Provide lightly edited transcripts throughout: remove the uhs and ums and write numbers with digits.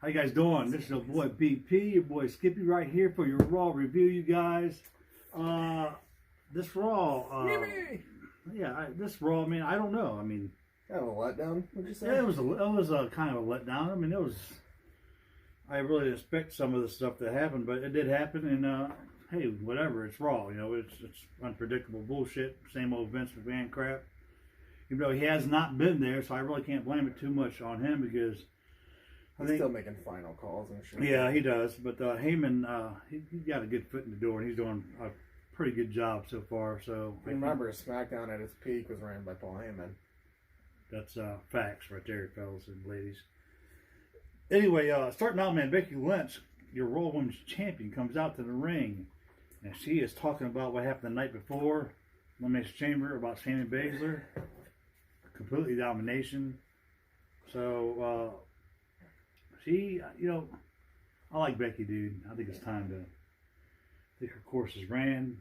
How you guys doing? This is your boy BP, your boy Skippy right here for your Raw review, you guys. This Raw, this Raw, I mean, I don't know. I mean, kind of a letdown, would you say? Yeah, it was a kind of a letdown. I mean, I really didn't expect some of the stuff to happen, but it did happen, and hey, whatever, it's Raw, you know, it's unpredictable bullshit, same old Vince McMahon crap. Even though he has not been there, so I really can't blame it too much on him because He's still making final calls and shit. Yeah, he does. But Heyman, he's got a good foot in the door, and he's doing a pretty good job so far. So remember, SmackDown at its peak was ran by Paul Heyman. That's facts right there, fellas and ladies. Anyway, starting out, man, Becky Lynch, your Raw Women's Champion, comes out to the ring, and she is talking about what happened the night before, Elimination Chamber, about Shayna Baszler, completely domination. So, she, you know, I like Becky, dude. I think it's time to. I think her course is ran.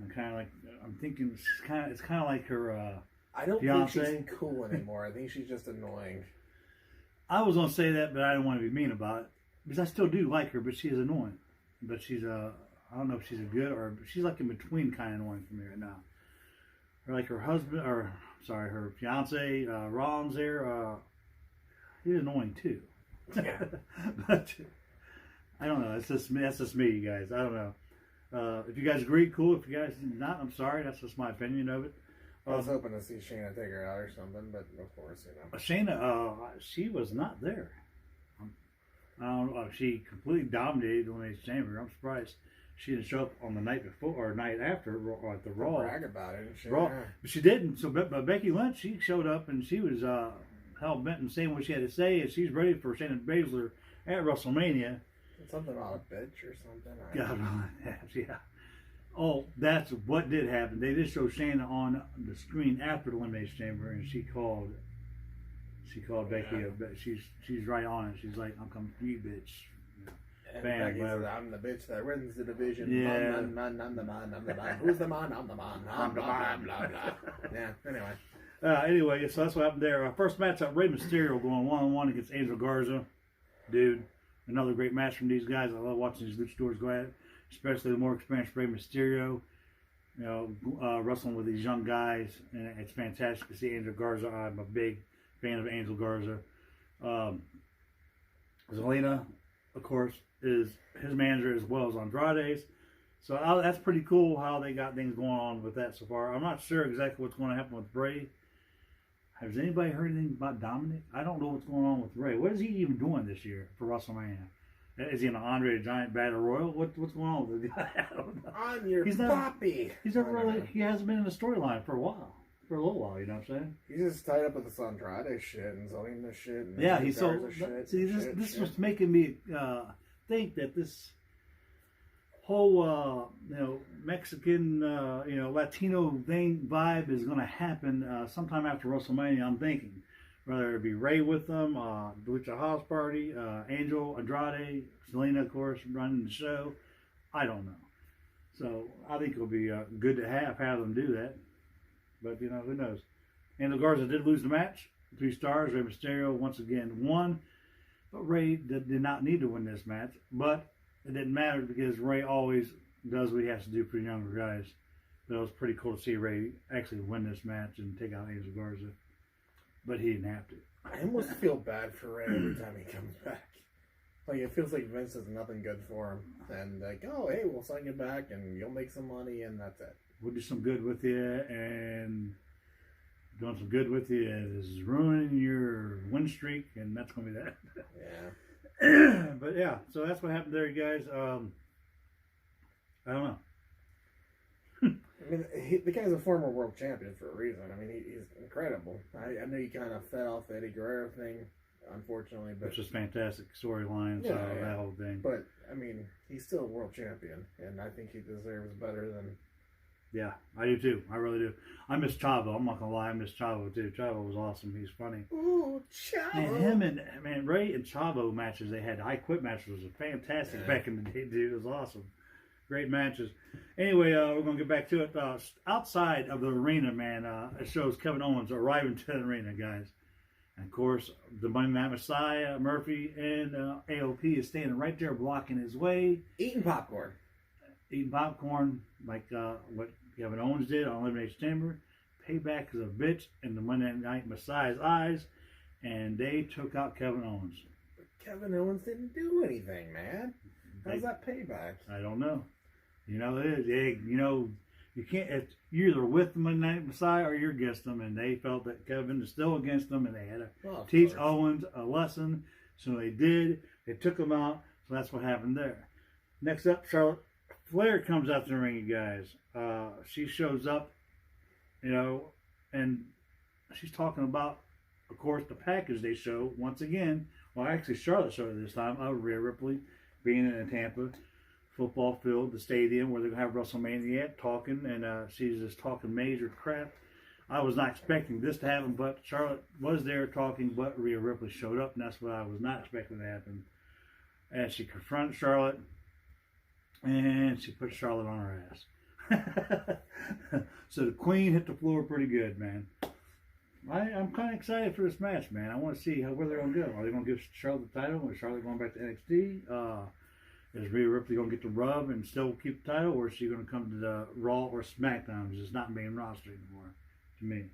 I'm thinking it's kind of like her. I don't fiance. think she's cool anymore. I think she's just annoying. I was gonna say that, but I didn't want to be mean about it because I still do like her, but she is annoying. But she's I don't know if she's a good or she's like in between kind of annoying for me right now. Or like her husband, or sorry, her fiance, Rollins there. He's annoying too. Yeah. But I don't know. It's just me. That's just me, you guys. I don't know. If you guys agree, cool. If you guys not, I'm sorry. That's just my opinion of it. I was hoping to see Shayna take her out or something, but of course, you know. Shayna, she was not there. I don't know. She completely dominated the Elimination Chamber. I'm surprised she didn't show up on the night before or night after or at the Raw. Brag about it, and Raw, but she didn't. So, but Becky Lynch, she showed up and she was hell bent and saying what she had to say, and she's ready for Shayna Baszler at WrestleMania. Something about a bitch or something. God, yeah. Oh, that's what did happen. They did show Shayna on the screen after the Elimination Chamber, and she called Becky. She's right on it. She's like, "I'm coming for you, bitch." And Bam, Becky says, "I'm the bitch that wins the division. Yeah. I'm the man. Who's the man? I'm the man. I'm the man. Blah blah." Yeah. Anyway, so that's what happened there. First matchup, Rey Mysterio going 1-on-1 against Angel Garza. Dude, another great match from these guys. I love watching these luchadors go at it, especially the more experienced Rey Mysterio. You know, wrestling with these young guys, and it's fantastic to see Angel Garza. I'm a big fan of Angel Garza. Zelina, of course, is his manager as well as Andrade's. So that's pretty cool how they got things going on with that so far. I'm not sure exactly what's going to happen with Bray. Has anybody heard anything about Dominic? I don't know what's going on with Ray. What is he even doing this year for WrestleMania? Is he in an Andre the Giant Battle Royal? What's going on with the guy? I don't know. I'm your papi. He hasn't been in the storyline for a while. For a little while, you know what I'm saying? He's just tied up with this Andrade shit and Zelina shit. And yeah, he's so. See, this was making me think that this whole Mexican Latino vibe is going to happen sometime after WrestleMania. I'm thinking whether it be Ray with them, the Lucha House Party, Angel, Andrade, Zelina, of course, running the show. I don't know. So I think it'll be good to have them do that. But who knows? Angel Garza did lose the match. 3 stars. Rey Mysterio once again won, but Ray did not need to win this match. But it didn't matter because Ray always does what he has to do for younger guys. But it was pretty cool to see Ray actually win this match and take out Angel Garza. But he didn't have to. I almost feel bad for Ray every time he comes back. Like, it feels like Vince has nothing good for him. And like, oh, hey, we'll sign you back and you'll make some money and that's it. We'll do some good with you, and doing some good with you is ruining your win streak, and that's going to be that. Yeah. But yeah, so that's what happened there, you guys. I don't know. I mean, the guy's a former world champion for a reason. I mean, he's incredible. I know he kind of fed off the Eddie Guerrero thing, unfortunately. But which is fantastic storyline, that whole thing. But, I mean, he's still a world champion, and I think he deserves better than... Yeah, I do too. I really do. I miss Chavo. I'm not going to lie. I miss Chavo too. Chavo was awesome. He's funny. Ooh, Chavo! And Ray and Chavo matches they had. I Quit match was fantastic back in the day, dude. It was awesome. Great matches. Anyway, we're going to get back to it. Outside of the arena, man, it shows Kevin Owens arriving to the arena, guys. And of course, the Monday Night Messiah, Murphy, and AOP is standing right there blocking his way, Eating popcorn. eating popcorn like what Kevin Owens did on Elimination Chamber. Payback is a bitch in the Monday Night Messiah's eyes, and they took out Kevin Owens. But Kevin Owens didn't do anything, man. How's that payback? I don't know. You know, it is. You can't. You're either with the Monday Night Messiah or you're against them, and they felt that Kevin is still against them, and they had to teach Owens a lesson. So they did. They took him out. So that's what happened there. Next up, Charlotte Flair comes out to the ring, you guys. She shows up, and she's talking about, of course, the package they show once again. Well, actually, Charlotte showed it this time of Rhea Ripley being in a Tampa football field, the stadium where they're going to have WrestleMania talking, and she's just talking major crap. I was not expecting this to happen, but Charlotte was there talking, but Rhea Ripley showed up, and that's what I was not expecting to happen. And she confronted Charlotte, and she put Charlotte on her ass. So the Queen hit the floor pretty good, man. I'm kind of excited for this match, man. I want to see where they're going to go. Are they going to give Charlotte the title? Is Charlotte going back to NXT? Is Rhea Ripley going to get the rub and still keep the title? Or is she going to come to the Raw or SmackDown, which is not being rostered anymore, to me?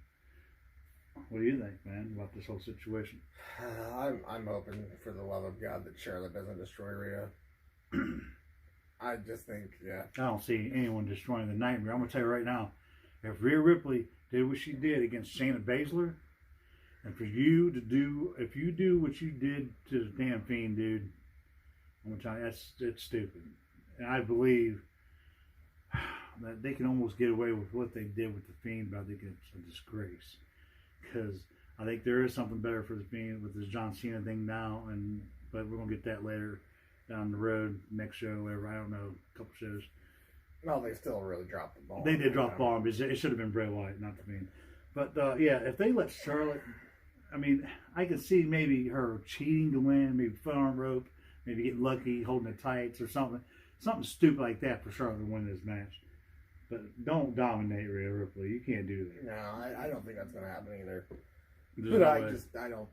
What do you think, man, about this whole situation? I'm hoping, for the love of God, that Charlotte doesn't destroy Rhea. I just think, yeah. I don't see anyone destroying the Nightmare. I'm going to tell you right now, if Rhea Ripley did what she did against Shayna Baszler, and for you to do, if you do what you did to the damn Fiend, dude, I'm going to tell you, it's stupid. And I believe that they can almost get away with what they did with the Fiend, but I think it's a disgrace. Because I think there is something better for the Fiend with this John Cena thing now, but we're going to get that later down the road, next show, whatever, I don't know, a couple shows. No, they still really dropped the ball. They did drop the ball, but it should have been Bray Wyatt, not the Fiend. But, yeah, if they let Charlotte, I mean, I could see maybe her cheating to win, maybe foot on rope, maybe getting lucky, holding the tights or something. Something stupid like that for Charlotte to win this match. But don't dominate Rhea Ripley. You can't do that. No, I don't think that's going to happen either. There's But no I don't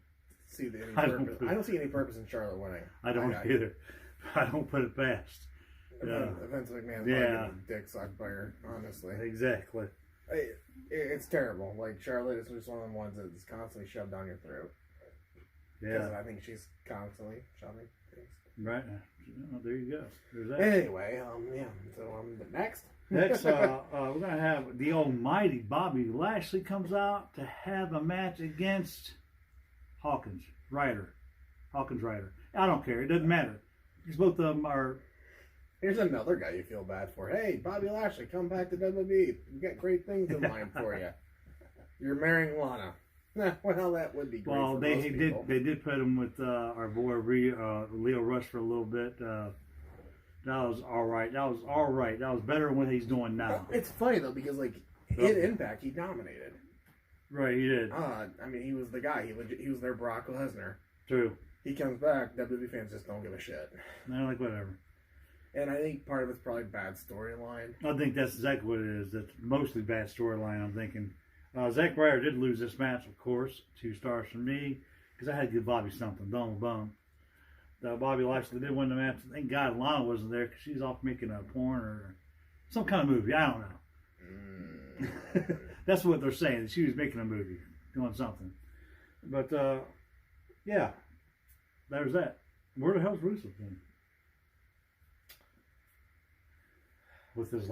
see any purpose. I don't see any purpose in Charlotte winning. I don't either. I don't put it past. Vince McMahon's yeah. like a dick sucked by her, honestly. Exactly. It's terrible. Like, Charlotte is just one of the ones that's constantly shoved down your throat. Yeah. I think she's constantly shoving things. Right. Oh, there you go. There's that. Anyway, yeah. So, next. Next, we're going to have the almighty Bobby Lashley comes out to have a match against Hawkins Ryder. I don't care. It doesn't matter. Because both of them are... Here's another guy you feel bad for. Hey, Bobby Lashley, come back to WWE. We got great things in mind for you. You're marrying Lana. Well, that would be great. Well, for they most people. They did put him with our boy Leo Rush for a little bit. That was all right. That was better than what he's doing now. It's funny though because in Impact he dominated. Right, he did. I mean, he was the guy. He was their Brock Lesnar. True. He comes back. WWE fans just don't give a shit. They're like whatever. And I think part of it's probably bad storyline. I think that's exactly what it is. That's mostly bad storyline. I'm thinking. Zack Ryder did lose this match, of course. 2 stars from me because I had to give Bobby something. Bum. Bobby Lashley did win the match. Thank God Lana wasn't there because she's off making a porn or some kind of movie. I don't know. That's what they're saying. She was making a movie, doing something. But yeah, there's that. Where the hell's Rusev then? With his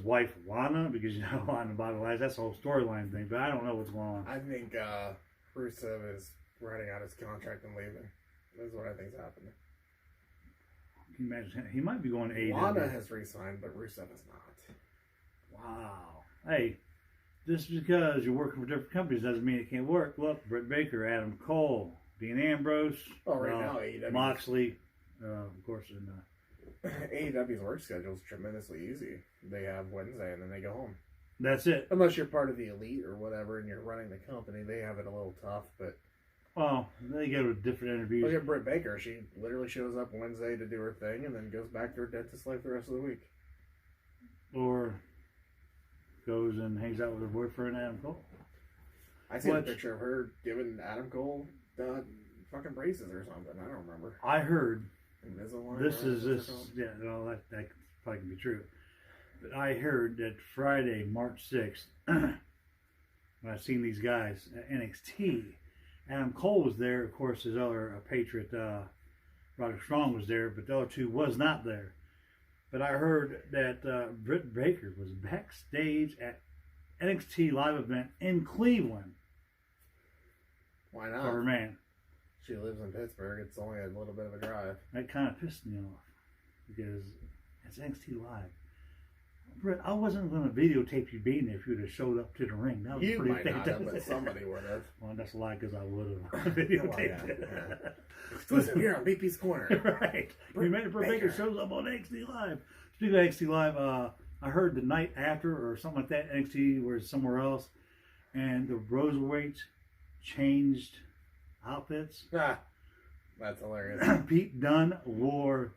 wife Lana, because you know Lana and Bobby Lashley, that's the whole storyline thing. But I don't know what's going on. I think Rusev is writing out his contract and leaving. That's what I think's happening. Can you imagine? He might be going to AEW. Lana has re-signed, but Rusev has not. Wow. Hey, just because you're working for different companies doesn't mean it can't work. Look, Britt Baker, Adam Cole, Dean Ambrose, now AEW. Moxley, of course, and AEW's work schedule is tremendously easy. They have Wednesday and then they go home. that's it. Unless you're part of the elite or whatever and you're running the company, they have it a little tough. But Well, they go to different interviews. look at Britt Baker. She literally shows up Wednesday to do her thing and then goes back to her dentist life the rest of the week. Or goes and hangs out with her boyfriend, Adam Cole. I seen a Which- picture of her giving Adam Cole the fucking braces or something. I don't remember. I heard Invisalign. this or is whatever this. they're called. Yeah, no, that probably can be true. But I heard that Friday, March 6th, when I seen these guys at NXT, Adam Cole was there. Of course, his other Patriot, Roderick Strong, was there, but the other two was not there. But I heard that Britt Baker was backstage at NXT live event in Cleveland Why for her not? man. She lives in Pittsburgh. It's only a little bit of a drive. That kind of pissed me off because it's NXT live. Britt, I wasn't going to videotape you being there if you'd have showed up to the ring. That was You pretty might not have, fantastic. but somebody would have. Well, that's a lie because I would have videotaped yeah, it. Exclusive here on BP's Corner. Right. Britt You made it. Britt Baker Baker. shows up on NXT Live. Speaking of NXT Live, I heard the night after or something like that, NXT was somewhere else, and the Roserweights changed outfits. Ah, that's hilarious. Pete Dunne wore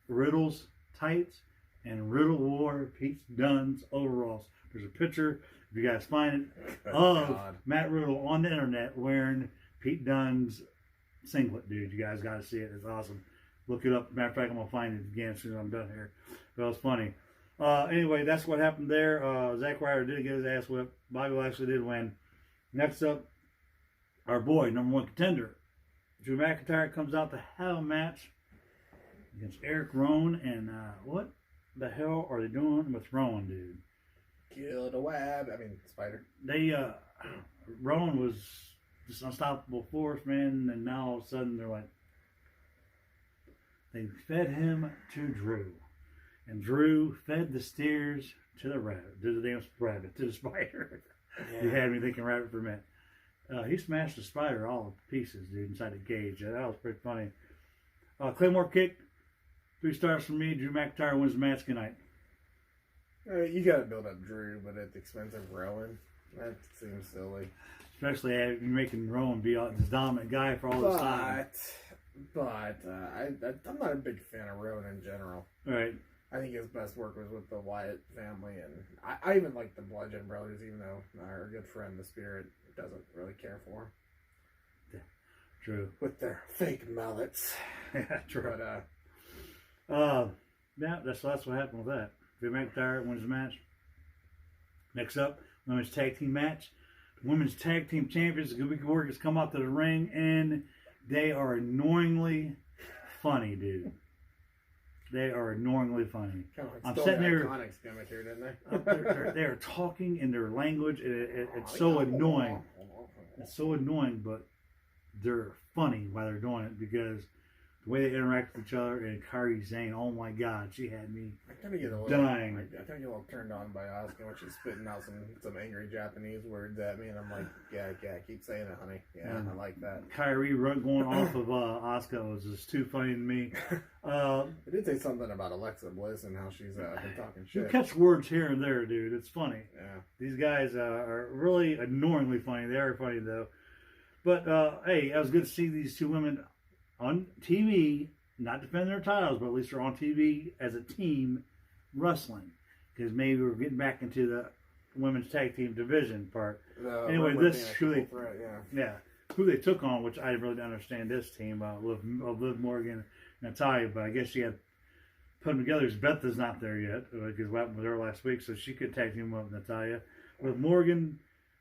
Riddle's tights, and Riddle wore Pete Dunne's overalls. There's a picture, if you guys find it, Good of God. Matt Riddle on the internet wearing Pete Dunne's singlet, dude. You guys got to see it. It's awesome. Look it up. Matter of fact, I'm going to find it again as soon as I'm done here. But it was funny. Anyway, that's what happened there. Zack Ryder did get his ass whipped. Bobby Lashley did win. Next up, our boy, number one contender, Drew McIntyre, comes out to have a match against Eric Rowan. And what the hell are they doing with Rowan, dude? Kill the web. I mean, spider. They Rowan was this unstoppable force, man, and now all of a sudden they're like they fed him to Drew, and Drew fed the steers to the rabbit, to the damn rabbit, to the spider. You had me thinking rabbit for a minute. He smashed the spider all to pieces, dude, inside the cage. That was pretty funny. Claymore kick, 3 stars from me. Drew McIntyre wins the match. Good night. You gotta build up Drew, but at the expense of Rowan. That seems silly. Especially after you're making Rowan be this dominant guy for all this time. I'm not a big fan of Rowan in general. Right. I think his best work was with the Wyatt family, and I even like the Bludgeon Brothers, even though our good friend, the Spirit, doesn't really care for him. True. With their fake mullets. Yeah, true. But, Yeah, that's what happened with that. Drew McIntyre wins the match. Next up, women's tag team match. The women's tag team champions, the Good Warriors, come out to the ring, and they are annoyingly funny, dude. They are annoyingly funny. kind of I'm stole sitting the here- Iconics gimmick here, didn't they? They're talking in their language. It's so annoying. It's so annoying, but they're funny while they're doing it because the way they interact with each other. And Kairi Sane, oh my God, she had me. I kind of get a little Dying. I kind of get a little turned on by Asuka when she's spitting out some angry Japanese words at me, and I'm like, yeah, keep saying it, honey. Yeah, I like that. Kyrie going off of Asuka was just too funny to me. I did say something about Alexa Bliss and how she's been talking You shit. catch words here and there, dude. It's funny. Yeah. These guys are really annoyingly funny. They are funny though. But hey, it was good to see these two women on TV, not defending their titles, but at least they're on TV as a team wrestling. Because maybe we're getting back into the women's tag team division part. Anyway, Roman this being a truly- triple threat, yeah. Yeah, who they took on, which I really don't understand this team. Liv Morgan, Natalia, but I guess she had put them together. Beth is not there yet because what happened with her last week, so she could tag team up with Natalia. With Morgan,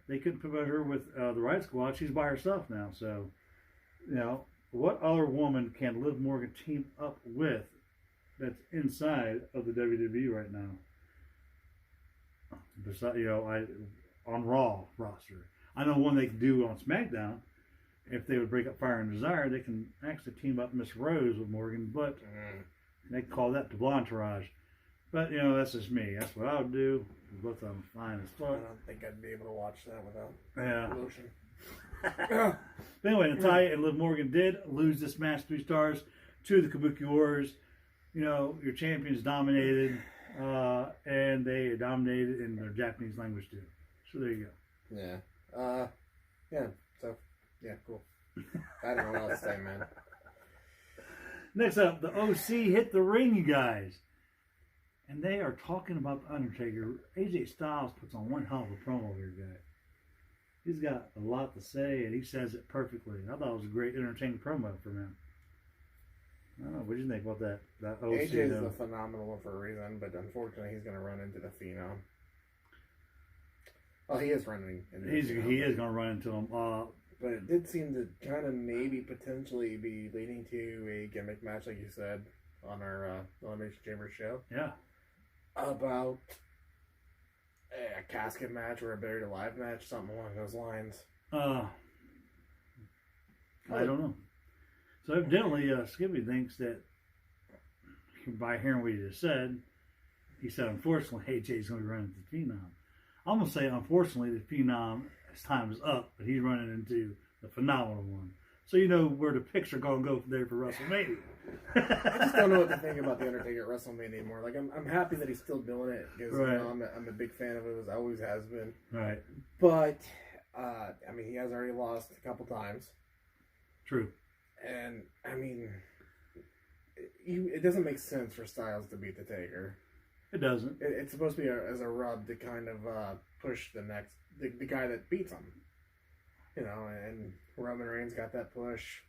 they couldn't put her with the Riot Squad. She's by herself now. So, you know, what other woman can Liv Morgan team up with that's inside of the WWE right now? Besides, on Raw roster, I know one they can do on SmackDown. If they would break up Fire and Desire, they can actually team up Miss Rose with Morgan, but they call that the Blantourage. But, that's just me. That's what I would do. Both of them fine as I fuck. don't think I'd be able to watch that without Yeah. lotion. But anyway, Natalia and Liv Morgan did lose this match 3 stars to the Kabuki Warriors. Your champions dominated, and they dominated in their Japanese language too. So there you go. Yeah. Yeah, cool. I don't know what else to say, man. Next up, the OC hit the ring, you guys. And they are talking about The Undertaker. AJ Styles puts on one hell of a promo here, guys. He's got a lot to say, and he says it perfectly. I thought it was a great, entertaining promo from him. I don't know. What do you think about that OC? AJ is a phenomenal one for a reason, but unfortunately, he's going to run into the Phenom. Well, he is running into the Phenom. He is going to run into him. But it did seem to kind of maybe potentially be leading to a gimmick match, like you said, on our Elimination Chamber show. Yeah. About a casket match or a buried alive match, something along those lines. I don't know. So evidently, Skippy thinks that by hearing what he just said, he said, unfortunately, AJ's going to be running into the Phenom. I'm going to say, unfortunately, the Phenom, his time is up, but he's running into the phenomenal one. So you know where the picks are going to go there for WrestleMania. I just don't know what to think about the Undertaker at WrestleMania anymore. Like, I'm happy that he's still doing it because Right. you know, I'm a big fan of it. As always has been. Right. But I mean, he has already lost a couple times. True. And, I mean, it doesn't make sense for Styles to beat the Taker. It doesn't. It's supposed to be as a rub to kind of push the guy that beats him. You know, and Roman Reigns got that push.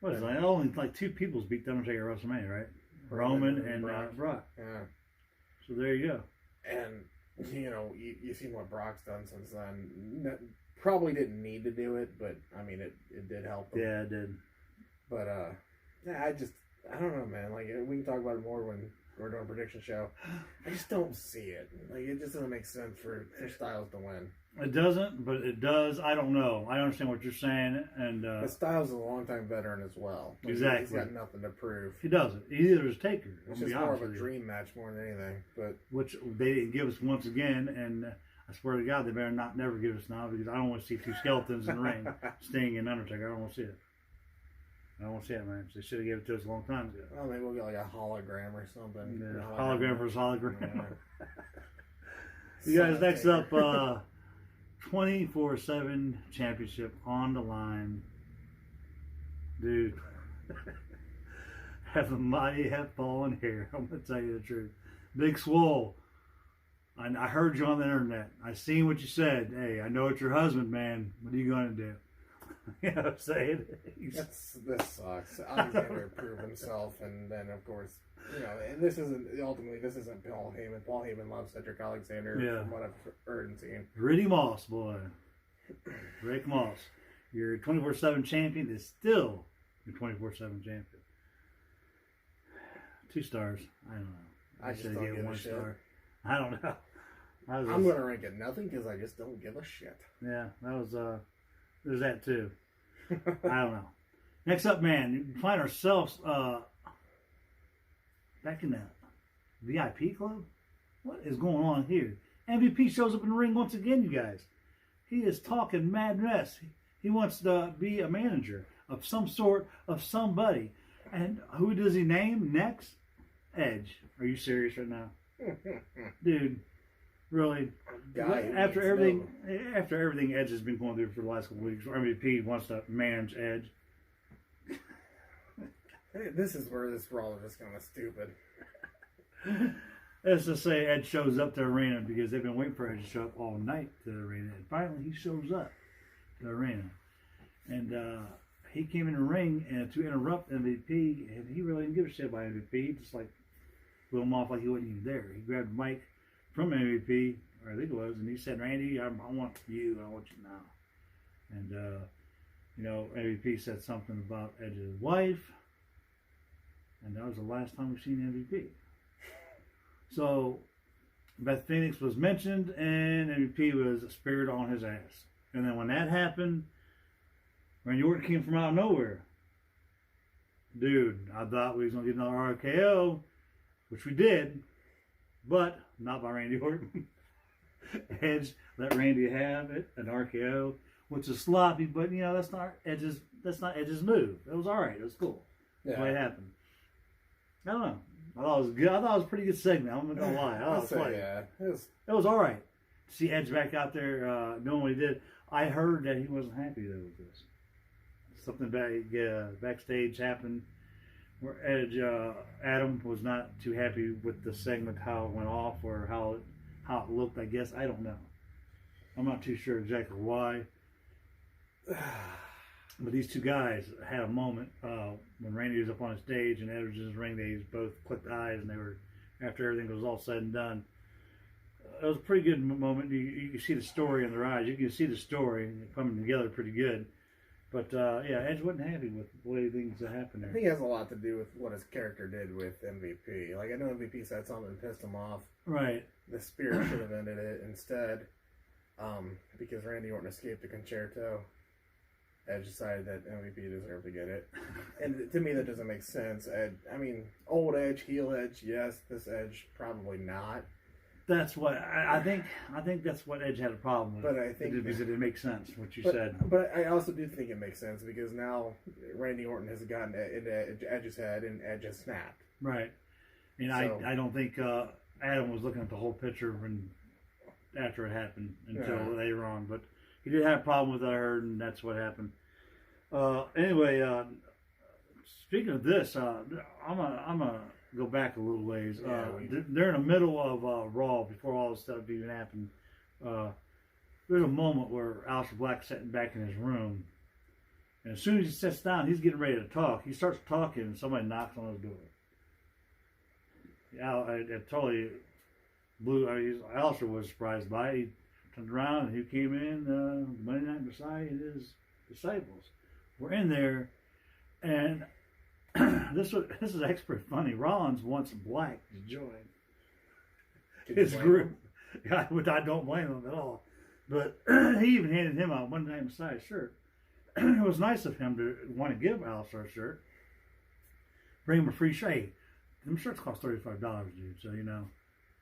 What is it? Only like two people's beat the Undertaker at WrestleMania, right? Roman and Brock. Yeah. So there you go. And, you know, you've seen what Brock's done since then. Probably didn't need to do it, but, I mean, it did help him. Yeah, it did. But, yeah, I don't know, man. Like, we can talk about it more when we're doing a prediction show. I just don't see it. Like, it just doesn't make sense for Styles to win. It doesn't, but it does. I don't know. I understand what you're saying, and But Styles is a longtime veteran as well. Like, Exactly. He's got nothing to prove. he doesn't. He either is Taker. It's I'll be just more honest of a with you. dream match more than anything. But Which they didn't give us once again, and I swear to God, they better never give us now because I don't want to see two skeletons in the ring, Sting and Undertaker. I don't want to see it. I don't want to see that match. They should have given it to us a long time ago. well, maybe we'll get like a hologram or something. Yeah, A hologram versus hologram. Yeah. You guys, Son next Taker. up, 24/7 championship on the line. Dude. Have a mighty have fallen hair. I'm going to tell you the truth. Big Swole. I heard you on the internet. I seen what you said. Hey, I know it's your husband, man. What are you going to do? You know what I'm saying? This sucks. Alexander proved himself, and then of course, you know, and this isn't Paul Heyman. Paul Heyman loves Cedric Alexander, Yeah. from what I've heard and seen. Ricky Moss, boy. Rick Moss. Your 24/7 champion is still your 24/7 champion. 2 stars. I don't know. I just should don't give give a 1 shit. star. I don't know. I'm going to rank it nothing because I just don't give a shit. Yeah, that was there's that too. I don't know. Next up, man, we find ourselves back in the VIP club. What is going on here? MVP shows up in the ring once again, you guys. He is talking mad mess. He wants to be a manager of some sort of somebody. And who does he name next? Edge. Are you serious right now? Dude, really? Guy who After needs everything Edge has been going through for the last couple of weeks, MVP wants to manage Edge. Hey, this is where this Raw is just kind of stupid. Let's just say Edge shows up to the arena because they've been waiting for Edge to show up all night to the arena. And finally he shows up to the arena. And he came in the ring and to interrupt MVP, and he really didn't give a shit about MVP. He just like blew him off like he wasn't even there. He grabbed the mic from MVP, or I think it was, and he said, Randy, I want you. I want you now. And, you know, MVP said something about Edge's wife. And that was the last time we've seen MVP. So, Beth Phoenix was mentioned, and MVP was speared on his ass. And then when that happened, Randy Orton came from out of nowhere. Dude, I thought we was going to get another RKO, which we did, but not by Randy Orton. Edge let Randy have it, an RKO, which is sloppy, but you know that's not Edge's move. It was all right. It was cool. Yeah. The way it happened. I don't know. I thought it was good. I thought it was a pretty good segment. I'm not gonna lie. I thought it was funny. Yeah. It was all right. To see Edge back out there doing what he did. I heard that he wasn't happy though with this. Something backstage happened where Edge Adam was not too happy with the segment, how it went off or how it looked. I guess I don't know. I'm not too sure exactly why. But these two guys had a moment when Randy was up on the stage and Edge was in his ring. They both clicked eyes, and they were, after everything was all said and done, it was a pretty good moment. You can see the story in their eyes. You can see the story coming together pretty good. But yeah, Edge wasn't happy with the way things happened I there. think it has a lot to do with what his character did with MVP. Like, I know MVP said something that pissed him off. Right. The Spirit should have ended it instead, because Randy Orton escaped the concerto. Edge decided that MVP deserved to get it. And to me, that doesn't make sense. I mean, old Edge, heel Edge, yes. This Edge, probably not. That's what I think. I think that's what Edge had a problem with. But I think because it makes sense what you said. But I also do think it makes sense because now Randy Orton has gotten into Edge's head and Edge has snapped. Right. And So- I don't think Adam was looking at the whole picture when after it happened until later on. But he did have a problem with it, I heard, and that's what happened. Anyway, speaking of this, I'm a go back a little ways. They're in the middle of Raw before all this stuff even happened. There's a moment where Aleister Black's sitting back in his room, and as soon as he sits down, he's getting ready to talk. He starts talking, and somebody knocks on his door. I totally blew. Aleister was surprised by it. He turned around, and who came in? Monday Night Messiah and his disciples were in there, and this is actually pretty funny. Rollins wants Black to join his group. Which I don't blame him at all. But he even handed him a Monday Night Messiah shirt. It was nice of him to want to give Aleister a shirt. Bring him a free shirt. Them shirts cost $35, dude. So,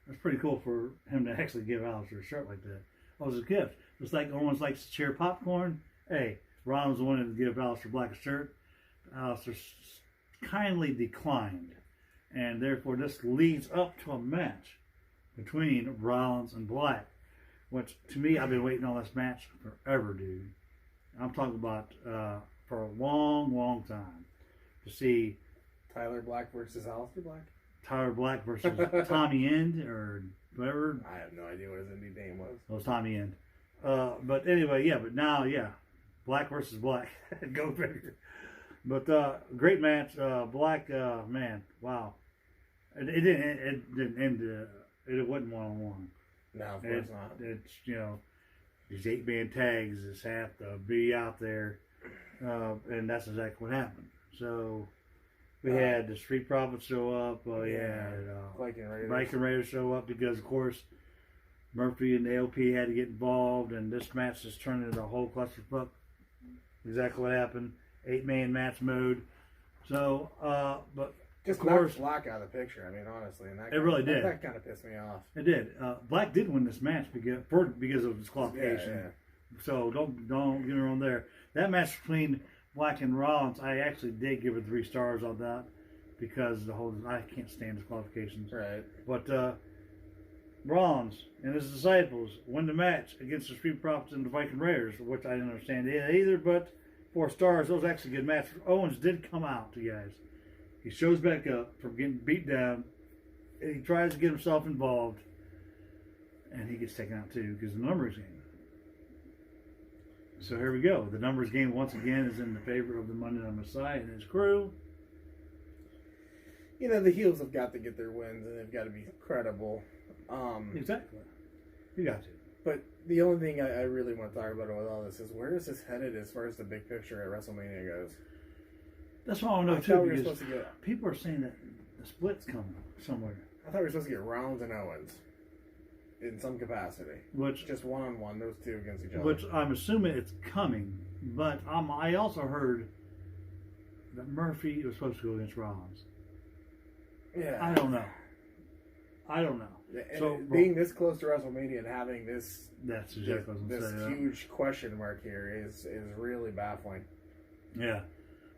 that's pretty cool for him to actually give Aleister a shirt like that. It was a gift. Just like Owens likes to share popcorn. Hey, Rollins wanted to give Aleister Black a shirt. Aleister kindly declined. And therefore, this leads up to a match between Rollins and Black. Which, to me, I've been waiting on this match forever, dude. I'm talking about for a long, long time. To see Tyler Black versus Aleister Black? Tyler Black versus Tommy End or whatever. I have no idea what his indie name was. It was Tommy End. But anyway, but now, Black versus Black. Go figure. But great match. Black, man, wow. It didn't end. It wasn't one-on-one. No, of course not. It's, these 8-man tags just have to be out there. And that's exactly what happened. So we had the Street Profits show up. Viking Raiders show up because, of course, Murphy and the LP had to get involved, and this match just turned into a whole clusterfuck. Exactly what happened. 8-man match mode. So, but just of course, Black out of the picture. I mean, honestly, and it really did. That kind of pissed me off. It did. Black did win this match because of disqualification. Yeah. So don't get me wrong there. That match between Black and Rollins, I actually did give it 3 stars on that because I can't stand disqualifications. Right. But Rollins and his disciples win the match against the Street Profits and the Viking Raiders, which I didn't understand either, but 4 stars. It was actually a good match. Owens did come out, you guys. He shows back up from getting beat down, and he tries to get himself involved, and he gets taken out too because of the numbers game. So here we go. The numbers game once again is in the favor of the Monday Night Messiah and his crew. The heels have got to get their wins, and they've got to be credible. Exactly. You got to. But the only thing I really want to talk about with all this is where is this headed as far as the big picture at WrestleMania goes? That's what I want to know I thought too, we were because supposed to get. people are saying that the split's coming somewhere. I thought we were supposed to get Rollins and Owens in some capacity. Which Just one-on-one, those two against each other. Which I'm assuming it's coming, but I also heard that Murphy was supposed to go against Rollins. Yeah. I don't know. Yeah, and So being this close to WrestleMania and having this that's exactly what I was this going to say. huge question mark here is really baffling. Yeah.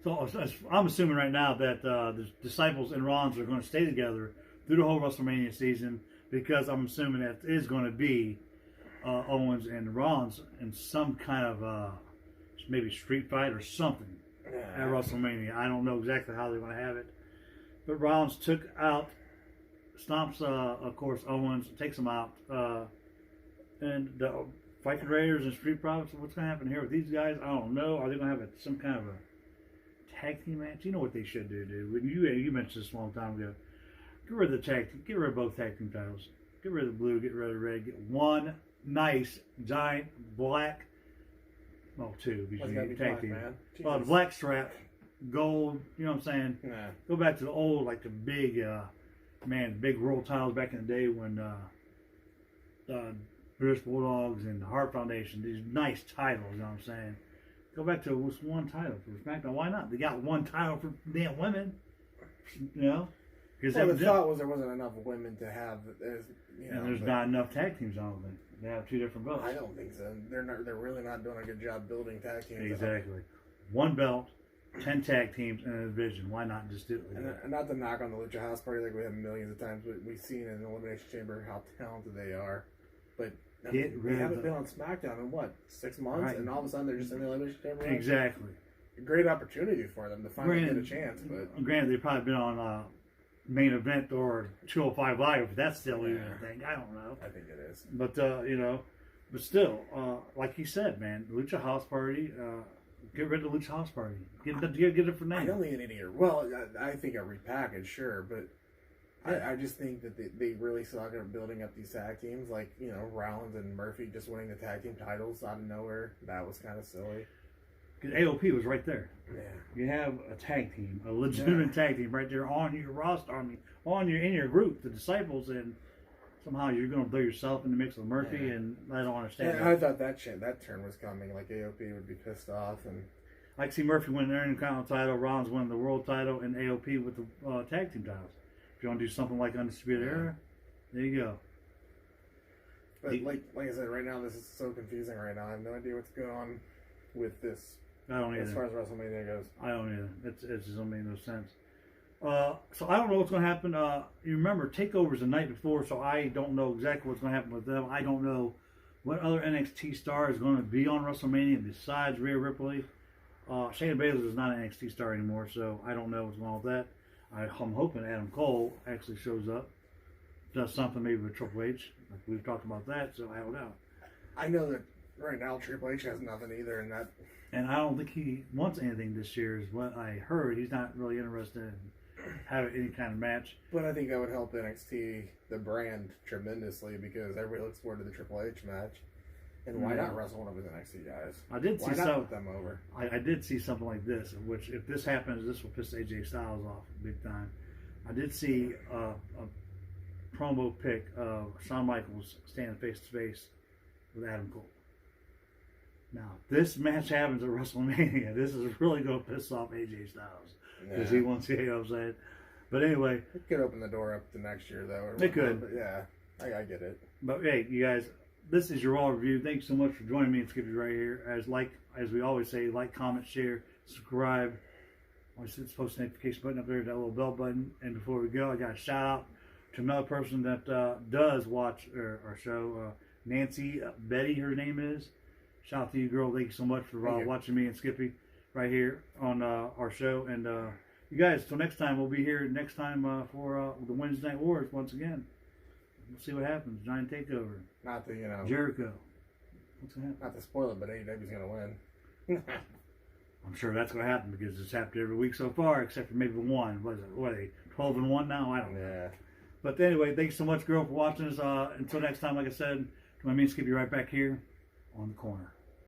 So I'm assuming right now that the disciples and Rollins are going to stay together through the whole WrestleMania season because I'm assuming that it is going to be Owens and Rollins in some kind of maybe street fight or something at WrestleMania. I don't know exactly how they're going to have it. But Rollins stomps, of course, Owens, takes him out. And the Viking Raiders and Street Profits. What's going to happen here with these guys? I don't know. Are they going to have some kind of a tag team match? You know what they should do, dude. When you mentioned this a long time ago. Get rid of the tag team. Get rid of both tag team titles. Get rid of the blue. Get rid of the red. Get one nice giant black. Well, two because you need tag team. Man? Well, the black strap, gold. You know what I'm saying? Nah. Go back to the old, like the big, big world titles back in the day when British Bulldogs and the Hart Foundation. These nice titles. You know what I'm saying? Go back to what's one title for SmackDown. Why not? They got one title for damn women. You know. Well, the thought was there wasn't enough women to have. And there's not enough tag teams on them. They have two different belts. I don't think so. They're really not doing a good job building tag teams. Exactly. One belt, 10 tag teams in a division. Why not just do it? And not to knock on the Lucha House Party, like we have millions of times, but we've seen in the Elimination Chamber how talented they are. But they haven't been on SmackDown in what, 6 months, right. And all of a sudden they're just in the Elimination Chamber. Exactly. A great opportunity for them to finally get a chance. But granted, they've probably been on Main Event or 205 Live, if that's still even a thing. I don't know. I think it is. But but still, like you said, man, Lucha House Party. Get rid of the Lucha House Party. Get a different name. I don't think any. Well, I think a repackage, sure, but I just think that they really suck at building up these tag teams. Like Rollins and Murphy just winning the tag team titles out of nowhere. That was kind of silly. Because AOP was right there. Yeah. You have a tag team, a legitimate tag team right there on your roster, in your group, the Disciples, and somehow you're going to throw yourself in the mix with Murphy, and I don't understand. Yeah, I thought that turn was coming. Like AOP would be pissed off, and I can see Murphy winning the Intercontinental title, Rollins winning the World title, and AOP with the tag team titles. If you want to do something like Undisputed Era, there you go. But like I said, right now this is so confusing. Right now, I have no idea what's going on with this. I don't either. As far as WrestleMania goes, I don't either. It just doesn't make no sense. So I don't know what's going to happen. You remember, TakeOver's the night before, so I don't know exactly what's going to happen with them. I don't know what other NXT star is going to be on WrestleMania besides Rhea Ripley. Shayna Baszler is not an NXT star anymore, so I don't know what's going on with that. I'm hoping Adam Cole actually shows up, does something maybe with Triple H. Like we've talked about that, so I don't know. I know that right now Triple H has nothing either, and I don't think he wants anything this year, is what I heard. He's not really interested in having any kind of match. But I think that would help NXT, the brand, tremendously because everybody looks forward to the Triple H match. And why not wrestle one of his NXT guys? Why not put them over? I did see something like this, which if this happens, this will piss AJ Styles off big time. I did see a promo pic of Shawn Michaels standing face to face with Adam Cole. Now, this match happens at WrestleMania. This is really going to piss off AJ Styles. Because he wants to, you know what I'm saying? But anyway. It could open the door up to next year, though. It could. But yeah, I get it. But hey, you guys, this is your Raw review. Thanks so much for joining me and Skippy right here. As we always say, like, comment, share, subscribe. Always hit the post notification button up there, that little bell button. And before we go, I got a shout out to another person that does watch our show. Nancy Betty, her name is. Shout out to you, girl. Thank you so much for watching me and Skippy right here on our show. And you guys, till next time, we'll be here next time for the Wednesday Night Wars once again. We'll see what happens. Giant Takeover. Not to, Jericho. What's going to happen? Not to spoil it, but AEW's going to win. I'm sure that's going to happen because it's happened every week so far, except for maybe one. What is it? What are they? 12-1 now? I don't know. Yeah. But anyway, thanks so much, girl, for watching us. Until next time, like I said, me and Skippy right back here on the corner.